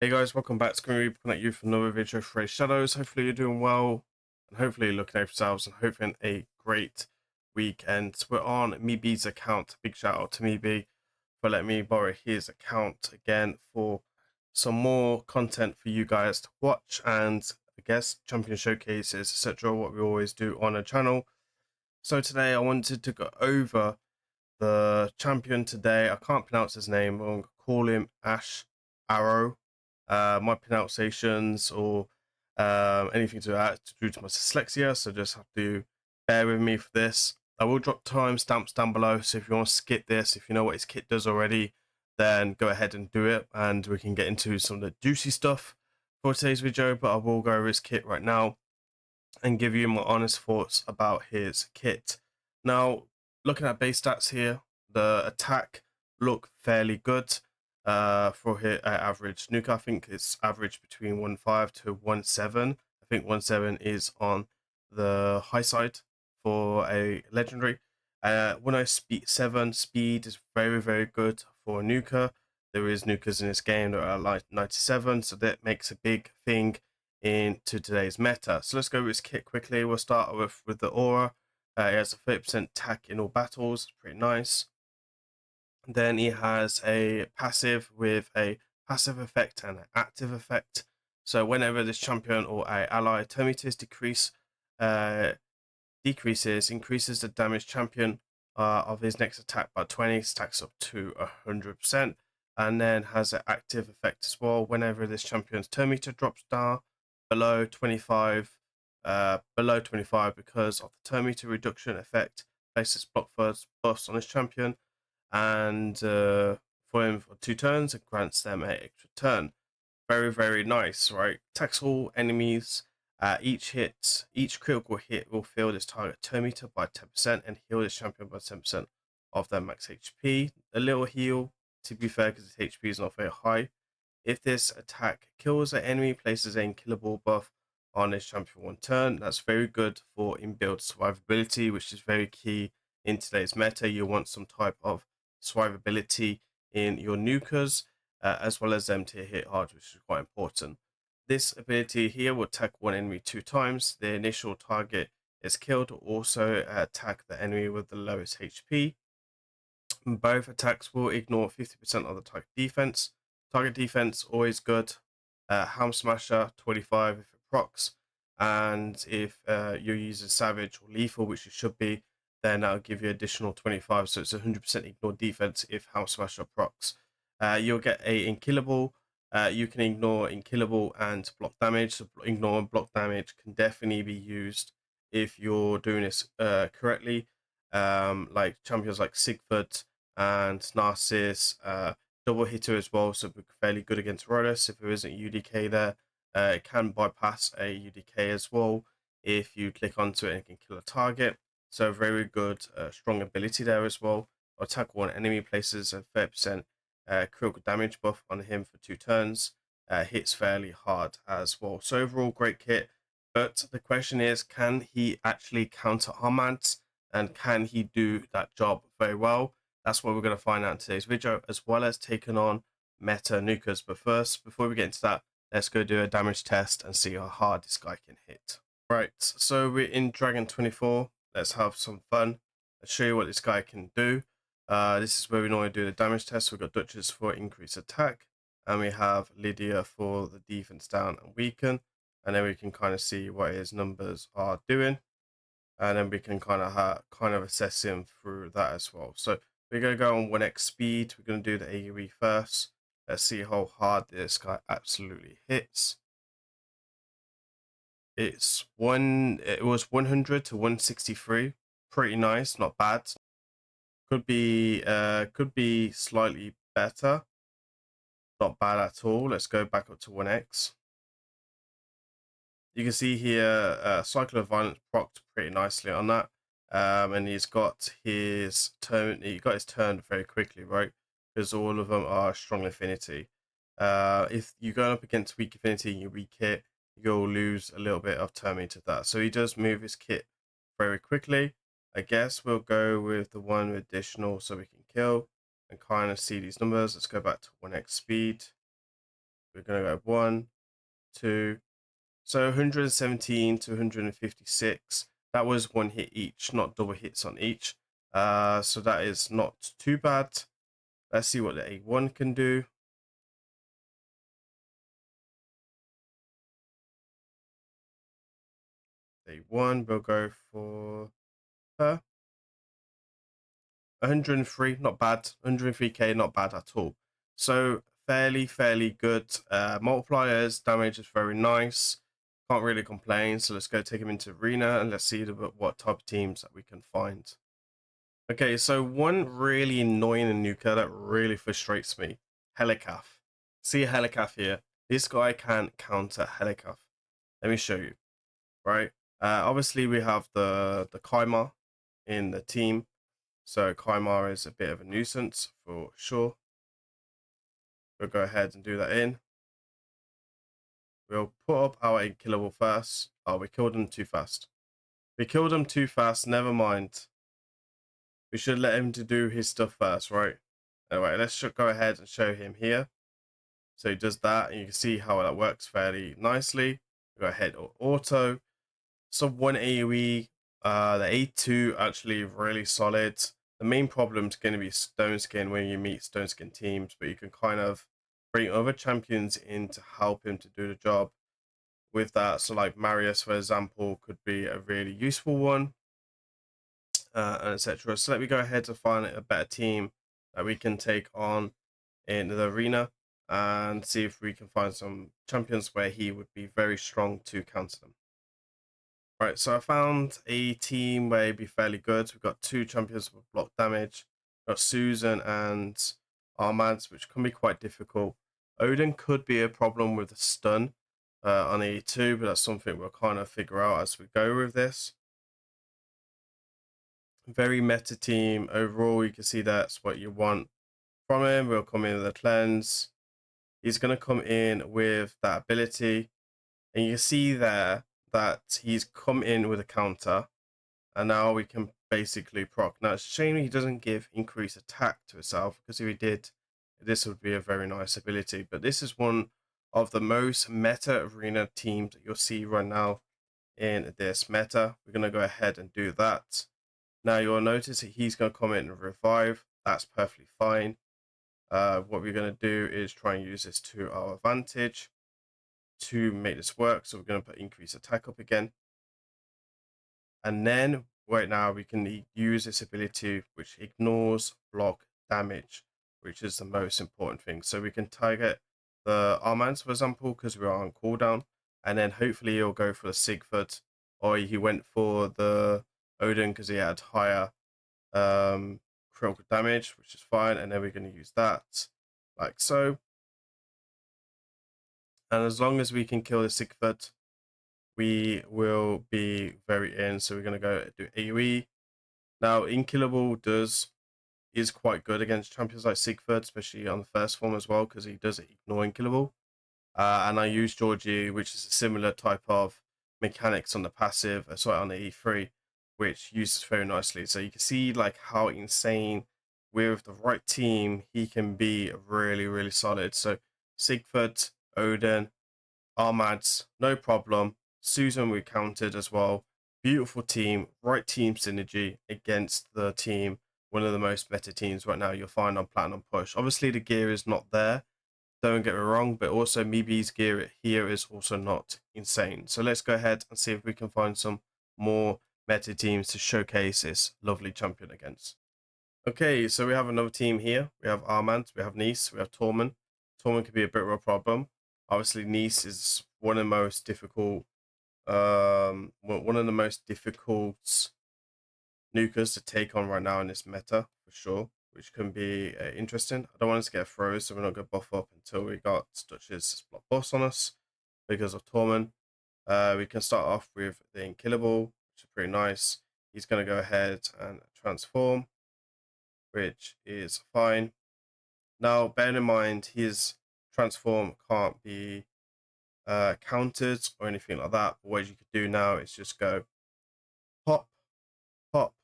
Hey guys, welcome back to Grimreaper, coming at you for another video for Raidshadowlegends. Hopefully you're doing well, and hopefully you're looking after yourselves, and hoping a great weekend. We're on MeB's account. Big shout out to MeB for letting me borrow his account again for some more content for you guys to watch, and I guess champion showcases, etc. What we always do on a channel. So today I wanted to go over the champion today. I can't pronounce his name. I'm going to call him ASHARROW. My pronunciations or anything to add due to my dyslexia, so just have to bear with me for this. I will drop timestamps down below, so if you want to skip this, if you know what his kit does already, then go ahead and do it, and we can get into some of the juicy stuff for today's video. But I will go over his kit right now and give you my honest thoughts about his kit. Now, looking at base stats here, the attack look fairly good for his average nuke. I think it's average between 1.5 to 1.7. I think 1.7 is on the high side for a legendary. 1.7 speed is very, very good for a nuker. There is nukers in this game that are like 97, so that makes a big thing into today's meta. So let's go with his kit quickly. We'll start with the aura. He has a 30% attack in all battles, pretty nice. Then he has a passive with a passive effect and an active effect. So whenever this champion or a ally termites increases the damage champion of his next attack by 20, stacks up to 100%, and then has an active effect as well. Whenever this champion's turn meter drops down below 25, because of the turn meter reduction effect, places block first buffs on this champion, and for him for 2 turns, it grants them an extra turn. Very, very nice, right? Attacks all enemies. Each critical hit will fill this target turn meter by 10% and heal this champion by 10% of their max HP. A little heal, to be fair, because his HP is not very high. If this attack kills an enemy, places an unkillable buff on this champion 1 turn. That's very good for inbuilt survivability, which is very key in today's meta. You want some type of survivability in your nukers, as well as them to hit hard, which is quite important. This ability here will attack one enemy 2 times. The initial target is killed, also attack the enemy with the lowest HP. Both attacks will ignore 50% of the target defense. Target defense, always good. Helm Smasher, 25 if it procs. And if you're using Savage or Lethal, which you should be, then that'll give you additional 25. So it's 100% ignore defense if Helm Smasher procs. You'll get a Unkillable. You can ignore Unkillable and block damage. So ignore and block damage can definitely be used if you're doing this correctly. Like champions like Sigford and Narcissus, double hitter as well, so fairly good against Rodus. If there isn't UDK there, it can bypass a UDK as well if you click onto it and it can kill a target. So very good, strong ability there as well. Attack one enemy, places a 30% critical damage buff on him for 2 turns. Hits fairly hard as well. So overall, great kit. But the question is, can he actually counter ARMANZ? And can he do that job very well? That's what we're going to find out in today's video, as well as taking on meta nukers. But first, before we get into that, let's go do a damage test and see how hard this guy can hit. Right, so we're in Dragon 24. Let's have some fun. Let's show you what this guy can do. This is where we normally do the damage test. We've got Duchess for increased attack, and we have Lydia for the defense down and weaken. And then we can kind of see what his numbers are doing, and then we can kind of assess him through that as well. So we're going to go on 1x speed. We're going to do the AoE first. Let's see how hard this guy absolutely hits. It was 100 to 163. Pretty nice, not bad. Could be slightly better. Not bad at all. Let's go back up to 1x. You can see here, Cycle of Violence procced pretty nicely on that. And he's got his turn. He got his turn very quickly, right? Because all of them are strong affinity. If you're going up against weak affinity and you weak hit, you'll lose a little bit of turn meter to that. So he does move his kit very quickly. I guess we'll go with the one with additional so we can kill and kind of see these numbers. Let's go back to 1x speed. we're going to go 1, 2. So 117 to 156. That was one hit each, not double hits on each. So that is not too bad. Let's see what the A1 can do. A1 will go for her. 103, not bad. 103k, not bad at all. So fairly good. Multipliers, damage is very nice. Can't really complain. So let's go take him into arena and let's see what type of teams that we can find. Okay, so one really annoying nuker that really frustrates me, Helicath. See Helicath here. This guy can counter Helicath. Let me show you. Right. Obviously we have the Kaimar in the team. So Kaimar is a bit of a nuisance for sure. We'll go ahead and do that in. We'll put up our unkillable first. Oh, we killed him too fast. We killed him too fast. Never mind. We should let him to do his stuff first, right? Anyway, let's go ahead and show him here. So he does that, and you can see how that works fairly nicely. Go ahead or auto. So one AoE. The A2 actually really solid. The main problem is going to be Stone Skin when you meet Stone Skin teams, but you can kind of bring other champions in to help him to do the job with that. So like Marius, for example, could be a really useful one, and etc. So let me go ahead to find a better team that we can take on in the arena and see if we can find some champions where he would be very strong to counter them. Right, so I found a team where he'd be fairly good. We've got 2 champions with block damage. We've got Susan and ARMANZ, which can be quite difficult. Odin could be a problem with the stun on E2, but that's something we'll kind of figure out as we go with this. Very meta team overall. You can see that's what you want from him. We'll come in with a cleanse. He's going to come in with that ability. And you can see there that he's come in with a counter. And now we can basically proc. Now, it's a shame he doesn't give increased attack to himself, because if he did, this would be a very nice ability. But this is one of the most meta arena teams that you'll see right now in this meta. We're going to go ahead and do that. Now, you'll notice that he's going to come in and revive. That's perfectly fine. What we're going to do is try and use this to our advantage to make this work. So we're going to put increased attack up again. And then right now we can use this ability which ignores block damage, which is the most important thing. So we can target the ARMANZ, for example, because we are on cooldown, and then hopefully he'll go for the Sigford, or he went for the Odin because he had higher critical damage, which is fine. And then we're going to use that like so. And as long as we can kill the Sigford, we will be very in. So we're going to go do AoE. Now, Inkillable is quite good against champions like Sigford, especially on the first form as well, because he does ignore Inkillable. And I use Georgie, which is a similar type of mechanics on the passive, sorry, on the E3, which uses very nicely. So you can see like how insane with the right team he can be really solid. So Sigford, Odin, ARMANZ, no problem. Susan we counted as well. Beautiful team, right team synergy against the team, one of the most meta teams right now you'll find on Platinum Push. Obviously the gear is not there, don't get me wrong, but also Mibi's gear here is also not insane. So let's go ahead and see if we can find some more meta teams to showcase this lovely champion against. Okay, so we have another team here. We have ARMANZ, we have Nice, we have Torment. Torment could be a bit of a problem. Obviously, Nice is one of the most difficult nukers to take on right now in this meta for sure, which can be interesting. I don't want us to get froze, so we're not going to buff up until we got Dutch's block boss on us because of Torment. We can start off with the Unkillable, which is pretty nice. He's going to go ahead and transform, which is fine. Now, bear in mind, his transform can't be countered or anything like that. But what you could do now is just go pop, pop,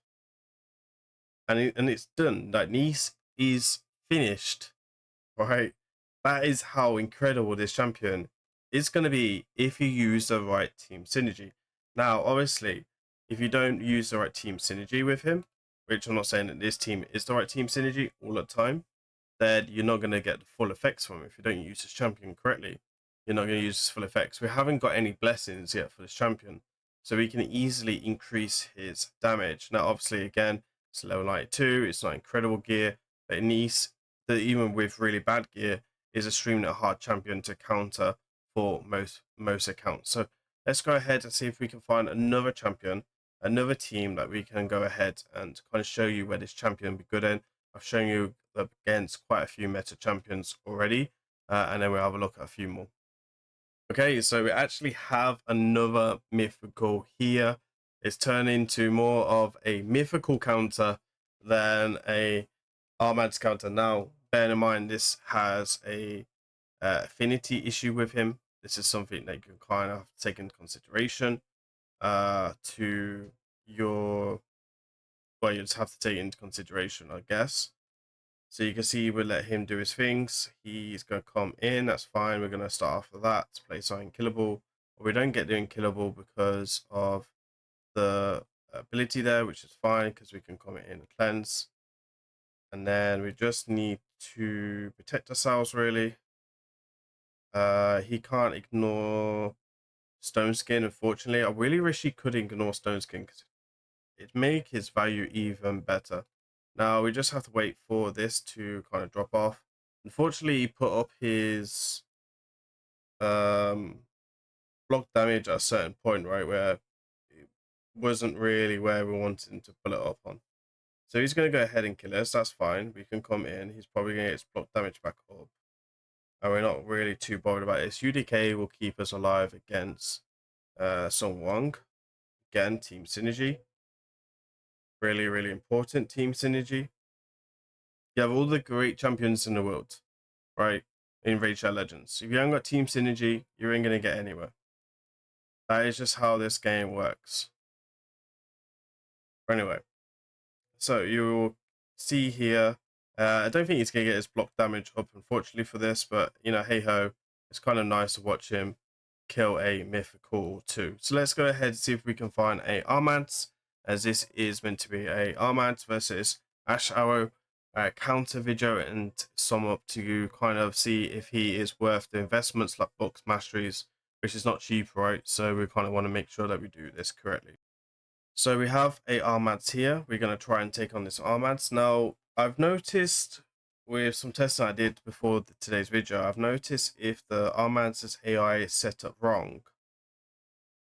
and it's done. Like Nice is finished, right? That is how incredible this champion is going to be if you use the right team synergy. Now, obviously, if you don't use the right team synergy with him, which I'm not saying that this team is the right team synergy all the time, then you're not going to get the full effects from him. If you don't use this champion correctly, you're not going to use his full effects. We haven't got any blessings yet for this champion, so we can easily increase his damage. Now, obviously, again, it's level 92. It's not incredible gear, but it needs that even with really bad gear, is extremely hard champion to counter for most accounts. So let's go ahead and see if we can find another champion, another team that we can go ahead and kind of show you where this champion will be good in. I've shown you against quite a few meta champions already, and then we'll have a look at a few more. Okay, so we actually have another mythical here. It's turned into more of a mythical counter than a ARMANZ counter. Now, bear in mind, this has a affinity issue with him. This is something that you can kind of take into consideration to your, well, you just have to take it into consideration, I guess. So you can see we'll let him do his things. He's going to come in. That's fine. We're going to start off with that to play something killable. We don't get doing killable because of the ability there, which is fine because we can come in and cleanse. And then we just need to protect ourselves, really. He can't ignore Stone Skin, unfortunately. I really wish he could ignore Stone Skin because it'd make his value even better. Now we just have to wait for this to kind of drop off. Unfortunately, he put up his block damage at a certain point, right, where it wasn't really where we wanted him to pull it up on. So he's going to go ahead and kill us. That's fine. We can come in. He's probably going to get his block damage back up. And we're not really too bothered about this. UDK will keep us alive against Song Wong. Again, team synergy. Really, really important team synergy. You have all the great champions in the world, right? In Raidshadowlegends. If you haven't got team synergy, you ain't going to get anywhere. That is just how this game works. Anyway, so you'll see here, I don't think he's going to get his block damage up, unfortunately, for this, but, you know, hey-ho, it's kind of nice to watch him kill a mythical too. So let's go ahead and see if we can find a ARMANZ, as this is meant to be a ARMANZ versus ASHARROW counter video, and sum up to kind of see if he is worth the investments like books, masteries, which is not cheap, right? So we kind of want to make sure that we do this correctly. So we have a ARMANZ here. We're going to try and take on this ARMANZ. Now, I've noticed with some testing I did before today's video, I've noticed if the ARMANZ's AI is set up wrong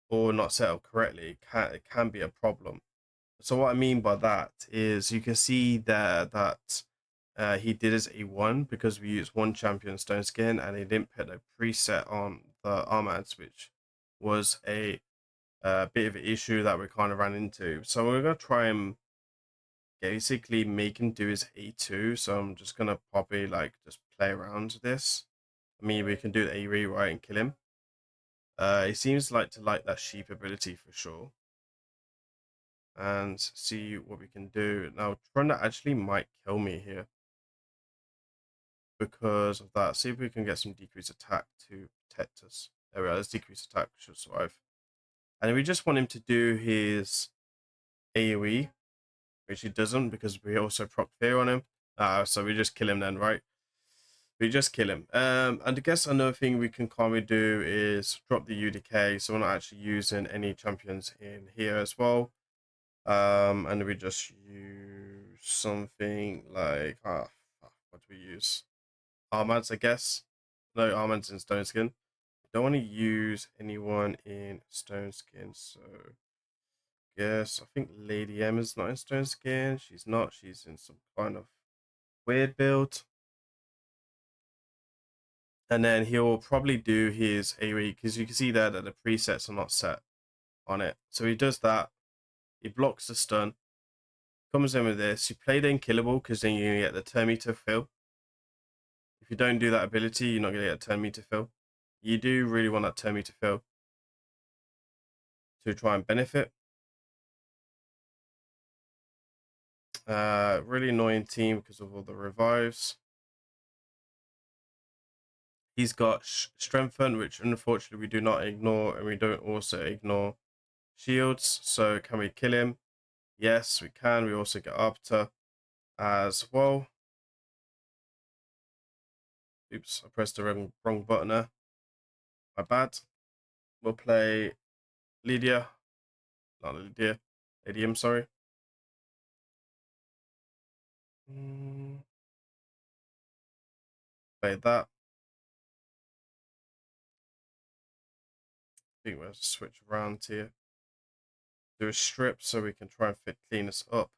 or not set up correctly, it can be a problem. So what I mean by that is you can see there that he did his A1 because we used one champion Stone Skin and he didn't put a preset on the ARMANZ, which was a bit of an issue that we kind of ran into. So we're going to try and basically make him do his A2. So I'm just going to probably like just play around with this. I mean, we can do the A rewrite and kill him. He seems like to like that sheep ability for sure. And see what we can do. Now, Trunda actually might kill me here because of that. See if we can get some decreased attack to protect us. There we are. Let's decrease attack. Should survive. And we just want him to do his AoE, which he doesn't because we also proc fear on him. So we just kill him then, right? We just kill him. And I guess another thing we can kind of do is drop the UDK, so we're not actually using any champions in here as well. And we just use something like what do we use? ARMANZ, I guess. No, ARMANZ in Stone Skin. Don't want to use anyone in Stone Skin, so yes, I think Lady M is not in Stone Skin. She's not. She's in some kind of weird build. And then he'll probably do his AoE because you can see there that the presets are not set on it. So he does that. He blocks the stun. Comes in with this. You play the unkillable because then you get the turn meter fill. If you don't do that ability, you're not going to get a turn meter fill. You do really want that turn meter fill to try and benefit. Really annoying team because of all the revives. He's got strengthen, which unfortunately we do not ignore, and we don't also ignore shields. So can we kill him? Yes, we can. We also get Arbiter as well. Oops, I pressed the wrong button there. My bad. We'll play Lydia. Not Lydia. Lydium, sorry. Play that. I think we'll switch around here. Do a strip so we can try and clean this up.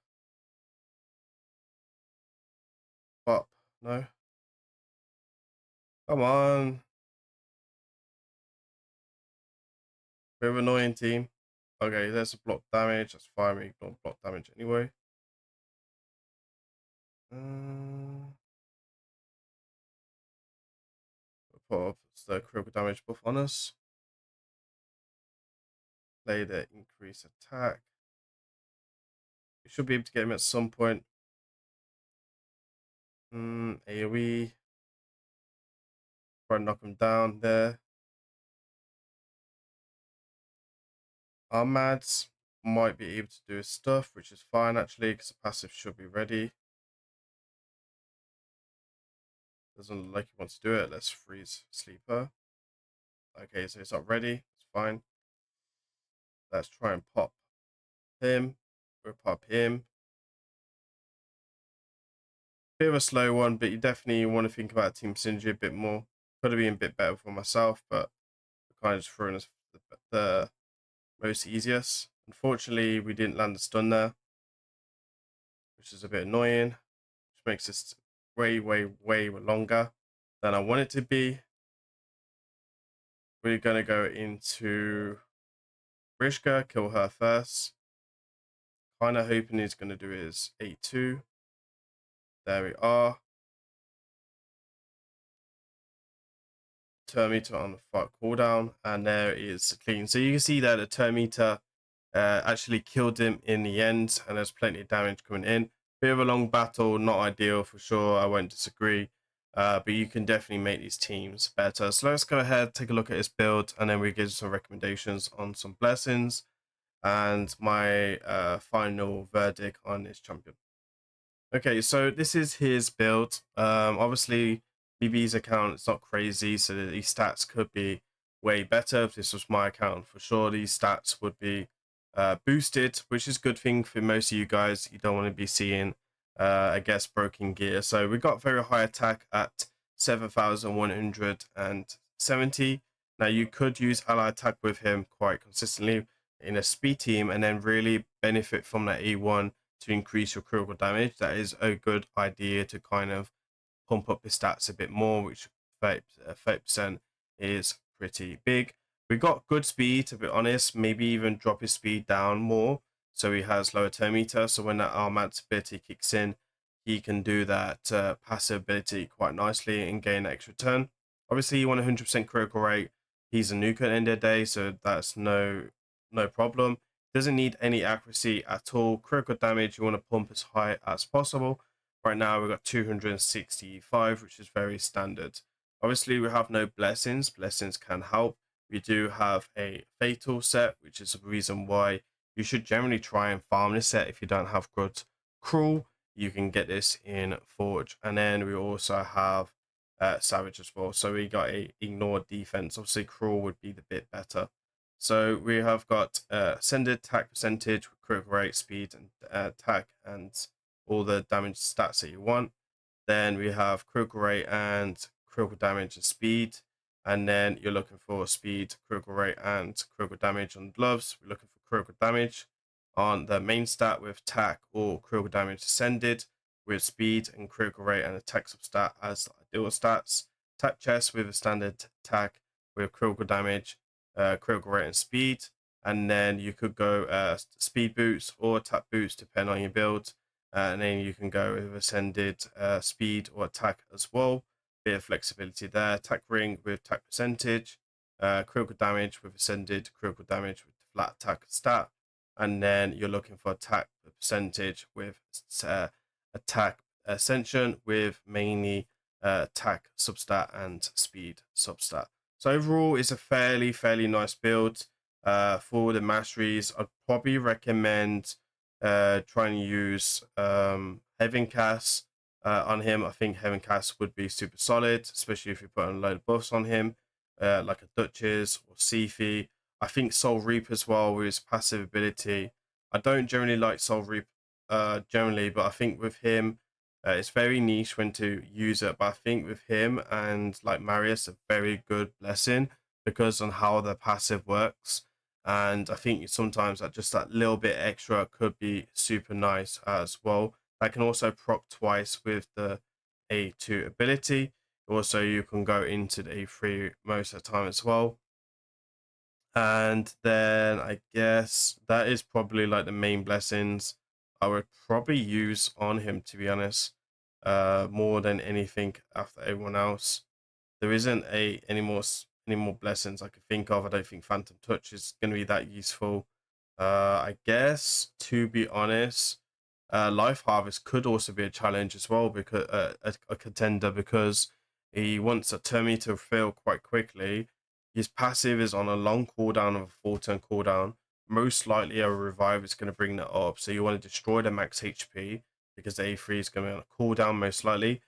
Up. No. Come on. Bit of annoying team. Okay, there's a block damage. That's fine. We ignore block damage anyway. Put up the critical damage buff on us. Play the increase attack. We should be able to get him at some point. AoE. Try and knock him down there. ARMANZ might be able to do his stuff, which is fine actually, because the passive should be ready. Doesn't look like he wants to do it. Let's freeze Sleeper. Okay, so it's not ready. It's fine. Let's try and pop him. We'll pop him. Bit of a slow one, but you definitely want to think about team synergy a bit more. Could have been a bit better for myself, but I kind of just threw in the most easiest. Unfortunately, we didn't land the stun there, which is a bit annoying, which makes this way longer than I want it to be. We're going to go into Rishka, kill her first. Kind of hoping he's going to do his 8-2. There we are. Turn meter on the fight cooldown, and there is clean. So you can see that the turn meter actually killed him in the end, and there's plenty of damage coming in. Bit of a long battle, not ideal for sure. I won't disagree, but you can definitely make these teams better. So let's go ahead, take a look at his build, and then we give some recommendations on some blessings and my final verdict on his champion. Okay, so this is his build. Obviously, BB's account is not crazy, so these stats could be way better. If this was my account, for sure, these stats would be boosted, which is a good thing for most of you guys. You don't want to be seeing, I guess, broken gear. So we got very high attack at 7,170. Now, you could use ally attack with him quite consistently in a speed team and then really benefit from that A1 to increase your critical damage. That is a good idea to kind of pump up his stats a bit more, which 30% is pretty big. We got good speed, to be honest, maybe even drop his speed down more so he has lower turn meter. So when that ARMANZ ability kicks in, he can do that passive ability quite nicely and gain extra turn. Obviously, you want 100% critical rate. He's a nuke at the end of the day, so that's no problem. Doesn't need any accuracy at all. Critical damage, you want to pump as high as possible. Right now, we've got 265, which is very standard. Obviously, we have no blessings. Blessings can help. We do have a fatal set, which is the reason why you should generally try and farm this set if you don't have good cruel. You can get this in Forge. And then we also have Savage as well. So we got a ignore defense. Obviously, cruel would be the bit better. So we have got ascended attack percentage, critical rate, speed, and attack, and all the damage stats that you want. Then we have critical rate and critical damage and speed. And then you're looking for speed, critical rate, and critical damage on gloves. We're looking for critical damage on the main stat with attack or critical damage ascended, with speed and critical rate and attack substat as the ideal stats. Attack chest with a standard attack with critical damage, critical rate and speed. And then you could go speed boots or attack boots depending on your build. And then you can go with ascended speed or attack as well. Bit of flexibility there. Attack ring with attack percentage, critical damage with ascended, critical damage with flat attack stat. And then you're looking for attack percentage with attack ascension with mainly attack substat and speed substat. So overall, it's a fairly nice build. For the masteries, I'd probably recommend trying to use Heaven Cast on him. I think Heaven Cast would be super solid, especially if you put a load of buffs on him, like a Duchess or Siphi. I think Soul Reap as well with his passive ability. I don't generally like Soul Reap generally, but I think with him, it's very niche when to use it. But I think with him and like Marius, a very good blessing because on how the passive works. And I think sometimes that just that little bit extra could be super nice as well. I can also proc twice with the A2 ability. Also, you can go into the A3 most of the time as well. And then I guess that is probably like the main blessings I would probably use on him, to be honest, more than anything after everyone else. There isn't any more blessings I could think of. I don't think Phantom Touch is going to be that useful. I guess to be honest, Life Harvest could also be a challenge as well because a contender because he wants a turn to fail quite quickly. His passive is on a long cooldown of a 4-turn cooldown. Most likely a revive is going to bring that up. So you want to destroy the max HP because the A3 is going to be on a cooldown most likely.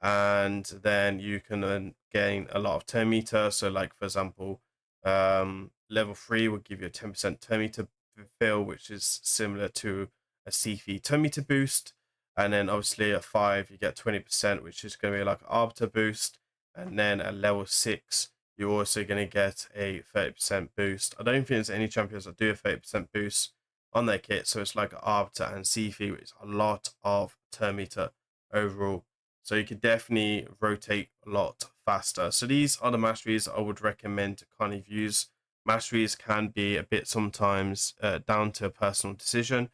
And then you can gain a lot of turn meter. So like for example, level 3 will give you a 10% turn meter fill, which is similar to a Siphi turn meter boost. And then obviously at 5 you get 20%, which is going to be like an arbiter boost. And then at level 6 you're also going to get a 30% boost. I don't think there's any champions that do a 30% boost on their kit, so it's like arbiter and Siphi, which is a lot of turn meter overall. So you could definitely rotate a lot faster. So these are the masteries I would recommend to kind of use. Masteries can be a bit sometimes down to a personal decision.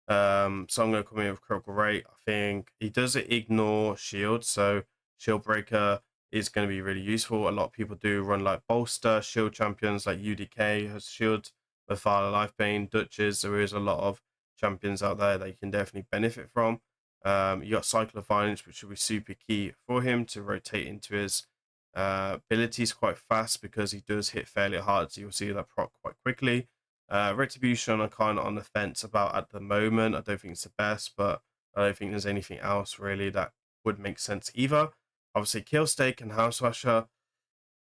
So I'm going to come in with Critical Rate. I think he does ignore shield, so Shield Breaker is going to be really useful. A lot of people do run like Bolster, Shield champions like UDK has Shield, Mephala Lifebane, Duchess. There is a lot of champions out there that you can definitely benefit from. You got Cycle of Violence, which will be super key for him to rotate into his abilities quite fast because he does hit fairly hard, so you'll see that proc quite quickly. Retribution I'm kind of on the fence about at the moment. I don't think it's the best, but I don't think there's anything else really that would make sense either. Obviously, Killstake and Housewasher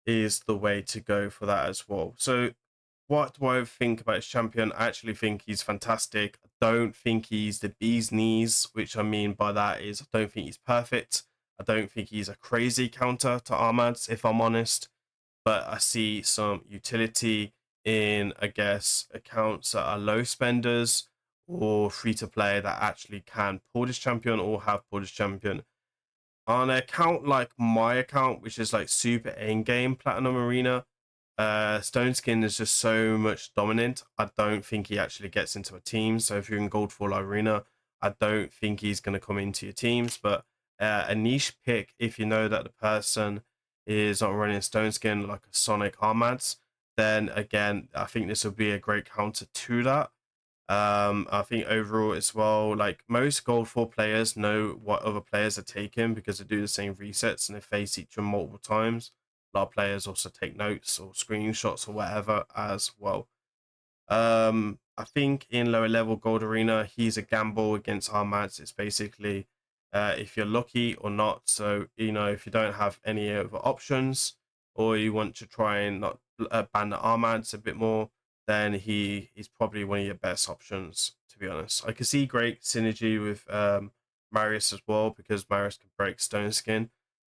is the way to go for that as well. So what do I think about his champion? I actually think he's fantastic. I don't think he's the bee's knees, which I mean by that is I don't think he's perfect. I don't think he's a crazy counter to ARMANZ, if I'm honest. But I see some utility in, I guess, accounts that are low spenders or free to play that actually can pull this champion or have pulled this champion. On an account like my account, which is like super in-game Platinum Arena, Stone Skin is just so much dominant. I don't think he actually gets into a team. So if you're in Goldfall Arena, I don't think he's going to come into your teams. But a niche pick, if you know that the person is not running Stone Skin like a Sonic Armads, then again, I think this will be a great counter to that. I think overall as well, like most Gold 4 players know what other players are taking because they do the same resets and they face each other multiple times. A lot of players also take notes or screenshots or whatever as well. I think in lower level Gold Arena, he's a gamble against Armads. It's basically if you're lucky or not. So, you know, if you don't have any other options or you want to try and not ban the Armads a bit more, then he's probably one of your best options, to be honest. I can see great synergy with Marius as well because Marius can break Stone Skin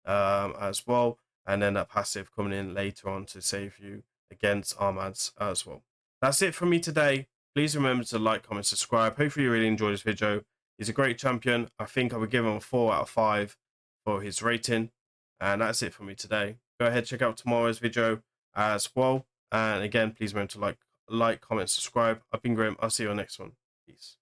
as well. And then that passive coming in later on to save you against Armads as well. That's it from me today. Please remember to like, comment, subscribe. Hopefully you really enjoyed this video. He's a great champion. I think I would give him a 4 out of 5 for his rating. And that's it for me today. Go ahead, check out tomorrow's video as well. And again, please remember to like, comment, subscribe. I've been Grim. I'll see you on the next one. Peace.